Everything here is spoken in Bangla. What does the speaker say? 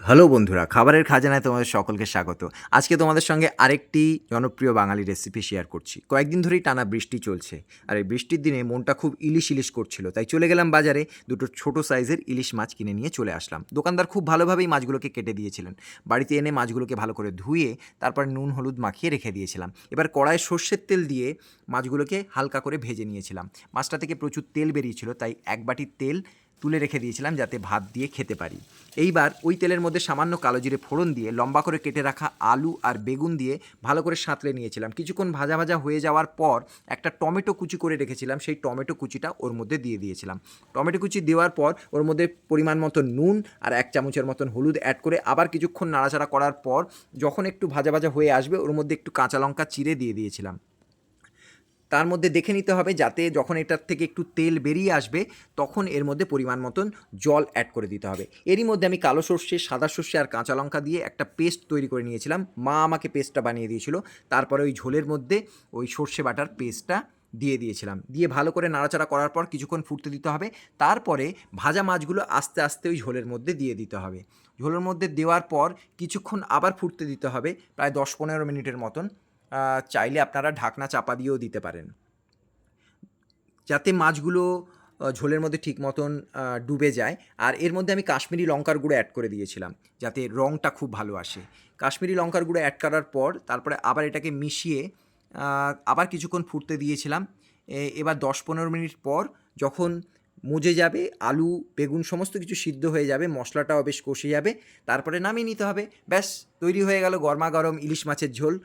হ্যালো বন্ধুরা, খাবারের খাজানায় তোমাদের সকলকে স্বাগত। আজকে তোমাদের সঙ্গে আরেকটি জনপ্রিয় বাঙালি রেসিপি শেয়ার করছি। কয়েকদিন ধরেই টানা বৃষ্টি চলছে। আর এই বৃষ্টির দিনে মনটা খুব ইলিশ ইলিশ করছিল। তাই চলে গেলাম বাজারে, দুটো ছোট সাইজের ইলিশ মাছ কিনে নিয়ে চলে আসলাম। দোকানদার খুব ভালোভাবেই মাছগুলোকে কেটে দিয়েছিলেন। বাড়িতে এনে মাছগুলোকে ভালো করে ধুয়ে তারপর নুন হলুদ মাখিয়ে রেখে দিয়েছিলাম। এবার কড়াইয়ে সর্ষের তেল দিয়ে মাছগুলোকে হালকা করে ভেজে নিয়েছিলাম। মাছটা থেকে প্রচুর তেল বেরিয়েছিল, তাই এক বাটি তেল তুলে রেখে দিয়েছিলাম যাতে ভাত দিয়ে খেতে পারি। এইবার ওই তেলের মধ্যে সামান্য কালো জিরে ফোড়ন দিয়ে লম্বা করে কেটে রাখা আলু আর বেগুন দিয়ে ভালো করে সাঁতলে নিয়েছিলাম। কিছুক্ষণ ভাজা ভাজা হয়ে যাওয়ার পর একটা টমেটো কুচি করে রেখেছিলাম, সেই টমেটো কুচিটা ওর মধ্যে দিয়ে দিয়েছিলাম। টমেটো কুচি দেওয়ার পর ওর মধ্যে পরিমাণ মতো নুন আর 1 চামচের মতন হলুদ অ্যাড করে আবার কিছুক্ষণ নাড়াচাড়া করার পর যখন একটু ভাজা ভাজা হয়ে আসবে ওর মধ্যে একটু কাঁচা লঙ্কা চিরে দিয়ে দিয়েছিলাম। তার মধ্যে দেখে নিতে হবে যাতে যখন এটার থেকে একটু তেল বেরিয়ে আসবে তখন এর মধ্যে পরিমাণ মতন জল অ্যাড করে দিতে হবে। এরই মধ্যে আমি কালো সর্ষে, সাদা সর্ষে আর কাঁচা লঙ্কা দিয়ে একটা পেস্ট তৈরি করে নিয়েছিলাম। মা আমাকে পেস্টটা বানিয়ে দিয়েছিল। তারপরে ওই ঝোলের মধ্যে ওই সর্ষে বাটার পেস্টটা দিয়ে দিয়েছিলাম। দিয়ে ভালো করে নাড়াচাড়া করার পর কিছুক্ষণ ফুটতে দিতে হবে। তারপরে ভাজা মাছগুলো আস্তে আস্তে ওই ঝোলের মধ্যে দিয়ে দিতে হবে। ঝোলের মধ্যে দেওয়ার পর কিছুক্ষণ আবার ফুটতে দিতে হবে, প্রায় 10-15 মিনিটের মতন। চাইলে আপনারা ঢাকনা চাপা দিয়েও দিতে পারেন, যাতে মাছগুলো ঝোলের মধ্যে ঠিক মতন ডুবে যায়। আর এর মধ্যে আমি কাশ্মীরি লঙ্কার গুঁড়ো অ্যাড করে দিয়েছিলাম যাতে রঙটা খুব ভালো আসে। কাশ্মীরি লঙ্কার গুঁড়ো অ্যাড করার পর তারপরে আবার এটাকে মিশিয়ে আবার কিছুক্ষণ ফুটতে দিয়েছিলাম। এবার 10-15 মিনিট পর যখন মজে যাবে, আলু বেগুন সমস্ত কিছু সিদ্ধ হয়ে যাবে, মশলাটাও বেশ কষে যাবে, তারপরে নামিয়ে নিতে হবে। ব্যাস তৈরি হয়ে গেল গরমাগরম ইলিশ মাছের ঝোল।